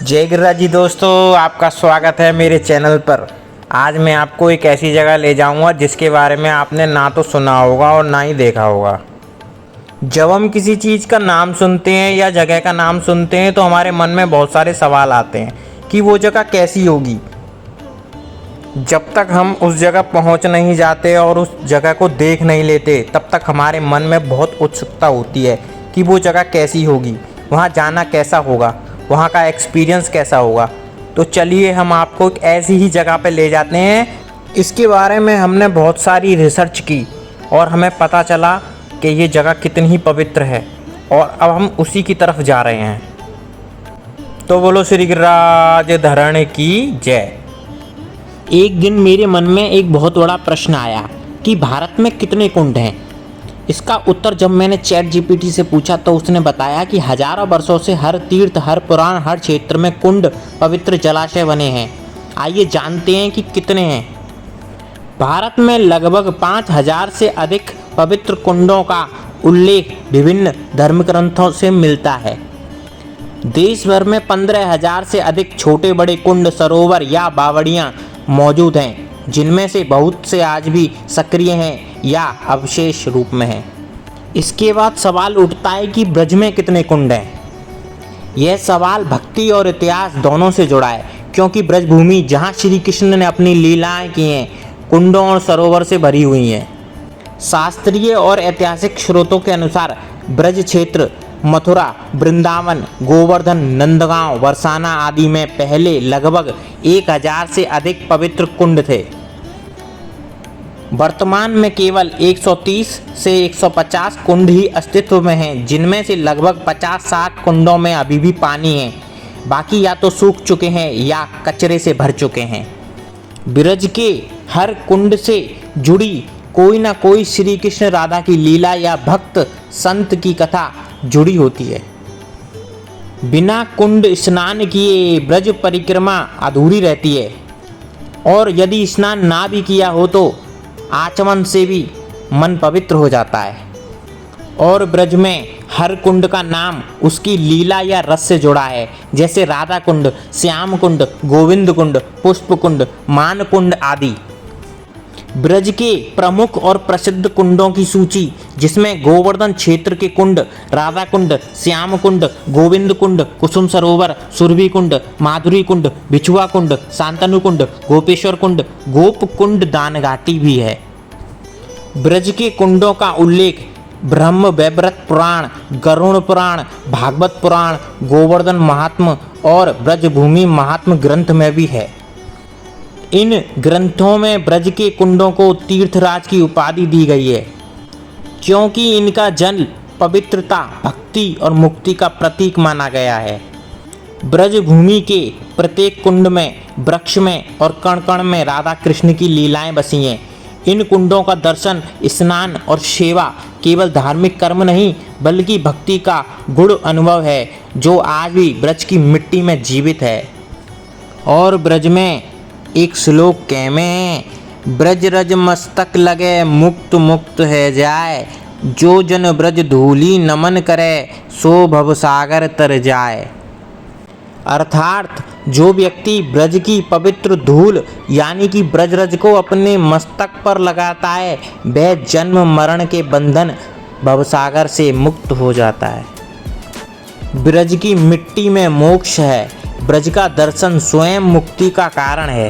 जय गिरिराज जी दोस्तों, आपका स्वागत है मेरे चैनल पर। आज मैं आपको एक ऐसी जगह ले जाऊंगा जिसके बारे में आपने ना तो सुना होगा और ना ही देखा होगा। जब हम किसी चीज़ का नाम सुनते हैं या जगह का नाम सुनते हैं तो हमारे मन में बहुत सारे सवाल आते हैं कि वो जगह कैसी होगी। जब तक हम उस जगह पहुंच नहीं जाते और उस जगह को देख नहीं लेते तब तक हमारे मन में बहुत उत्सुकता होती है कि वो जगह कैसी होगी, वहाँ जाना कैसा होगा, वहाँ का एक्सपीरियंस कैसा होगा। तो चलिए हम आपको एक ऐसी ही जगह पे ले जाते हैं। इसके बारे में हमने बहुत सारी रिसर्च की और हमें पता चला कि ये जगह कितनी ही पवित्र है और अब हम उसी की तरफ जा रहे हैं। तो बोलो श्री गिरिराज धरण की जय। एक दिन मेरे मन में एक बहुत बड़ा प्रश्न आया कि भारत में कितने कुंड हैं। इसका उत्तर जब मैंने चैट जीपीटी से पूछा तो उसने बताया कि हजारों वर्षों से हर तीर्थ, हर पुराण, हर क्षेत्र में कुंड, पवित्र जलाशय बने हैं। आइए जानते हैं कि कितने हैं। भारत में लगभग 5000 से अधिक पवित्र कुंडों का उल्लेख विभिन्न धर्म ग्रंथों से मिलता है। देश भर में 15,000 से अधिक छोटे बड़े कुंड, सरोवर या बावड़ियाँ मौजूद हैं, जिनमें से बहुत से आज भी सक्रिय हैं या अवशेष रूप में हैं। इसके बाद सवाल उठता है कि ब्रज में कितने कुंड हैं। यह सवाल भक्ति और इतिहास दोनों से जुड़ा है, क्योंकि ब्रज भूमि जहाँ श्री कृष्ण ने अपनी लीलाएं की हैं, कुंडों और सरोवर से भरी हुई हैं। शास्त्रीय और ऐतिहासिक स्रोतों के अनुसार ब्रज क्षेत्र मथुरा, वृंदावन, गोवर्धन, नंदगांव, बरसाना आदि में पहले लगभग 1000 से अधिक पवित्र कुंड थे। वर्तमान में केवल 130 से 150 कुंड ही अस्तित्व में हैं, जिनमें से लगभग 50-60 कुंडों में अभी भी पानी है। बाकी या तो सूख चुके हैं या कचरे से भर चुके हैं। ब्रज के हर कुंड से जुड़ी कोई ना कोई श्री कृष्ण राधा की लीला या भक्त संत की कथा जुड़ी होती है। बिना कुंड स्नान किए ब्रज परिक्रमा अधूरी रहती है, और यदि स्नान ना भी किया हो तो आचमन से भी मन पवित्र हो जाता है। और ब्रज में हर कुंड का नाम उसकी लीला या रस से जुड़ा है, जैसे राधा कुंड, श्याम कुंड, गोविंद कुंड, पुष्प कुंड, मान कुंड आदि। ब्रज के प्रमुख और प्रसिद्ध कुंडों की सूची, जिसमें गोवर्धन क्षेत्र के कुंड राधा कुंड, श्याम कुंड, गोविंद कुंड, कुसुम सरोवर, सुरभि कुंड, माधुरी कुंड, बिछुआ कुंड, शांतनु कुंड, गोपेश्वर कुंड, गोप कुंड, दान घाटी भी है। ब्रज के कुंडों का उल्लेख ब्रह्म वैवर्त पुराण, गरुड़ पुराण, भागवत पुराण, गोवर्धन महात्म और ब्रजभूमि महात्म ग्रंथ में भी है। इन ग्रंथों में ब्रज के कुंडों को तीर्थराज की उपाधि दी गई है, क्योंकि इनका जल पवित्रता, भक्ति और मुक्ति का प्रतीक माना गया है। ब्रज भूमि के प्रत्येक कुंड में, वृक्ष में और कण कण में राधा कृष्ण की लीलाएं बसी हैं। इन कुंडों का दर्शन, स्नान और सेवा केवल धार्मिक कर्म नहीं बल्कि भक्ति का गुण अनुभव है, जो आज भी ब्रज की मिट्टी में जीवित है। और ब्रज में एक श्लोक कह में, ब्रज रज मस्तक लगे, मुक्त मुक्त है जाए, जो जन ब्रज धूली नमन करे, सो भव सागर तर जाए। अर्थात जो व्यक्ति ब्रज की पवित्र धूल यानी कि ब्रज रज को अपने मस्तक पर लगाता है, वह जन्म मरण के बंधन भवसागर से मुक्त हो जाता है। ब्रज की मिट्टी में मोक्ष है। ब्रज का दर्शन स्वयं मुक्ति का कारण है।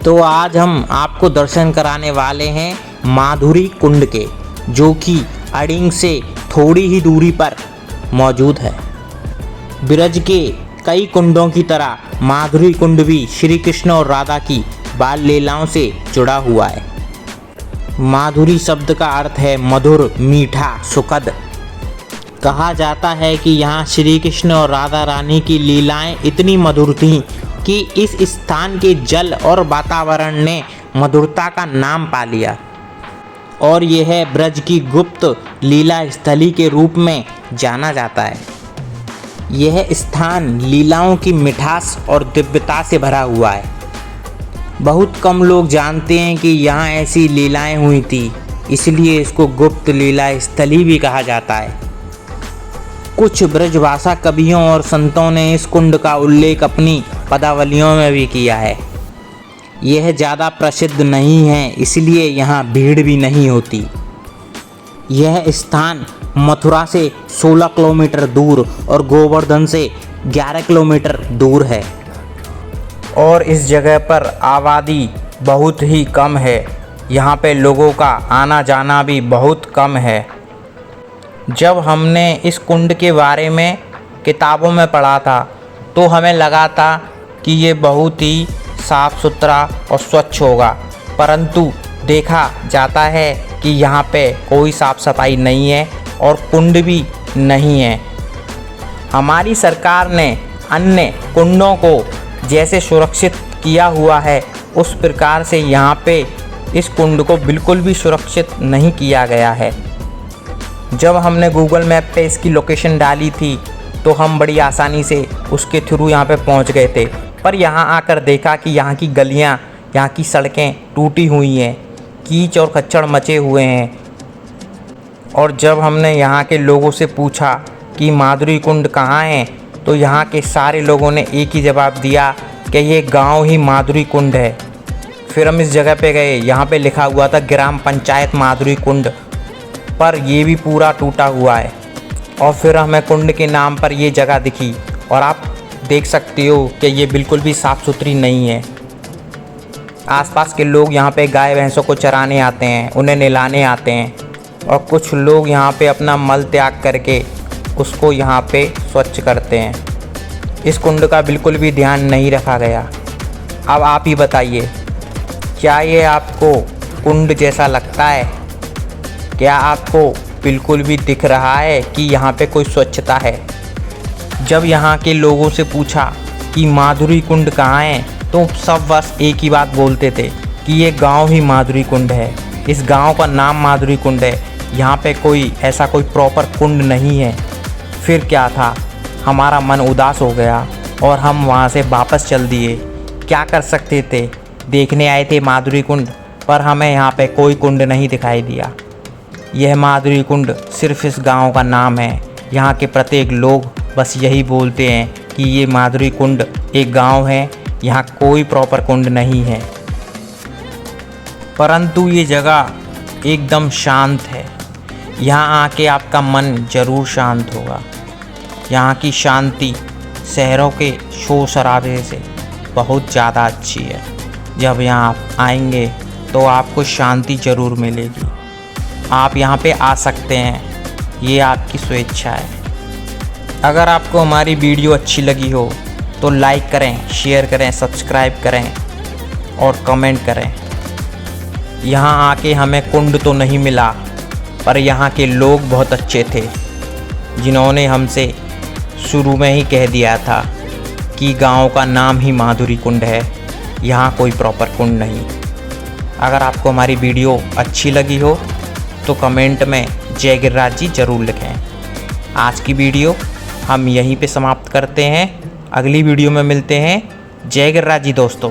तो आज हम आपको दर्शन कराने वाले हैं माधुरी कुंड के, जो कि अड़िंग से थोड़ी ही दूरी पर मौजूद है। ब्रज के कई कुंडों की तरह माधुरी कुंड भी श्री कृष्ण और राधा की बाल लीलाओं से जुड़ा हुआ है। माधुरी शब्द का अर्थ है मधुर, मीठा, सुखद। कहा जाता है कि यहाँ श्री कृष्ण और राधा रानी की लीलाएं इतनी मधुर थीं कि इस स्थान के जल और वातावरण ने मधुरता का नाम पा लिया, और यह ब्रज की गुप्त लीला स्थली के रूप में जाना जाता है। यह स्थान लीलाओं की मिठास और दिव्यता से भरा हुआ है। बहुत कम लोग जानते हैं कि यहाँ ऐसी लीलाएं हुई थी, इसलिए इसको गुप्त लीला स्थली भी कहा जाता है। कुछ ब्रजभाषा कवियों और संतों ने इस कुंड का उल्लेख अपनी पदावलियों में भी किया है। यह ज़्यादा प्रसिद्ध नहीं है, इसलिए यहाँ भीड़ भी नहीं होती। यह स्थान मथुरा से 16 किलोमीटर दूर और गोवर्धन से 11 किलोमीटर दूर है और इस जगह पर आबादी बहुत ही कम है। यहाँ पे लोगों का आना जाना भी बहुत कम है। जब हमने इस कुंड के बारे में किताबों में पढ़ा था तो हमें लगा था कि ये बहुत ही साफ़ सुथरा और स्वच्छ होगा, परंतु देखा जाता है कि यहाँ पे कोई साफ़ सफाई नहीं है और कुंड भी नहीं है। हमारी सरकार ने अन्य कुंडों को जैसे सुरक्षित किया हुआ है उस प्रकार से यहाँ पे इस कुंड को बिल्कुल भी सुरक्षित नहीं किया गया है। जब हमने गूगल मैप पे इसकी लोकेशन डाली थी तो हम बड़ी आसानी से उसके थ्रू यहाँ पे पहुँच गए थे, पर यहाँ आकर देखा कि यहाँ की गलियाँ, यहाँ की सड़कें टूटी हुई हैं, कीच और खच्चड़ मचे हुए हैं। और जब हमने यहाँ के लोगों से पूछा कि माधुरी कुंड कहाँ है तो यहाँ के सारे लोगों ने एक ही जवाब दिया कि ये गांव ही माधुरी कुंड है। फिर हम इस जगह पे गए, यहाँ पे लिखा हुआ था ग्राम पंचायत माधुरी कुंड, पर ये भी पूरा टूटा हुआ है। और फिर हमें कुंड के नाम पर ये जगह दिखी और आप देख सकते हो कि ये बिल्कुल भी साफ़ सुथरी नहीं है। आसपास के लोग यहाँ पे गाय भैंसों को चराने आते हैं, उन्हें नहलाने आते हैं और कुछ लोग यहाँ पे अपना मल त्याग करके उसको यहाँ पे स्वच्छ करते हैं। इस कुंड का बिल्कुल भी ध्यान नहीं रखा गया। अब आप ही बताइए, क्या ये आपको कुंड जैसा लगता है? क्या आपको बिल्कुल भी दिख रहा है कि यहाँ पे कोई स्वच्छता है? जब यहाँ के लोगों से पूछा कि माधुरी कुंड कहाँ है तो सब बस एक ही बात बोलते थे कि ये गांव ही माधुरी कुंड है, इस गांव का नाम माधुरी कुंड है, यहाँ पे कोई ऐसा कोई प्रॉपर कुंड नहीं है। फिर क्या था, हमारा मन उदास हो गया और हम वहाँ से वापस चल दिए। क्या कर सकते थे, देखने आए थे माधुरी कुंड, पर हमें यहाँ पे कोई कुंड नहीं दिखाई दिया। यह माधुरी कुंड सिर्फ इस गांव का नाम है। यहाँ के प्रत्येक लोग बस यही बोलते हैं कि ये माधुरी कुंड एक गांव है, यहाँ कोई प्रॉपर कुंड नहीं है। परंतु ये जगह एकदम शांत है। यहाँ आके आपका मन ज़रूर शांत होगा। यहाँ की शांति शहरों के शोर शराबे से बहुत ज़्यादा अच्छी है। जब यहाँ आप आएंगे तो आपको शांति ज़रूर मिलेगी। आप यहाँ पे आ सकते हैं, ये आपकी स्वेच्छा है। अगर आपको हमारी वीडियो अच्छी लगी हो तो लाइक करें, शेयर करें, सब्सक्राइब करें और कमेंट करें। यहाँ आके हमें कुंड तो नहीं मिला, पर यहाँ के लोग बहुत अच्छे थे जिन्होंने हमसे शुरू में ही कह दिया था कि गांव का नाम ही माधुरी कुंड है, यहाँ कोई प्रॉपर कुंड नहीं। अगर आपको हमारी वीडियो अच्छी लगी हो तो कमेंट में जय गिरिराज जी ज़रूर लिखें। आज की वीडियो हम यहीं पे समाप्त करते हैं, अगली वीडियो में मिलते हैं। जय गिरिराज जी दोस्तों।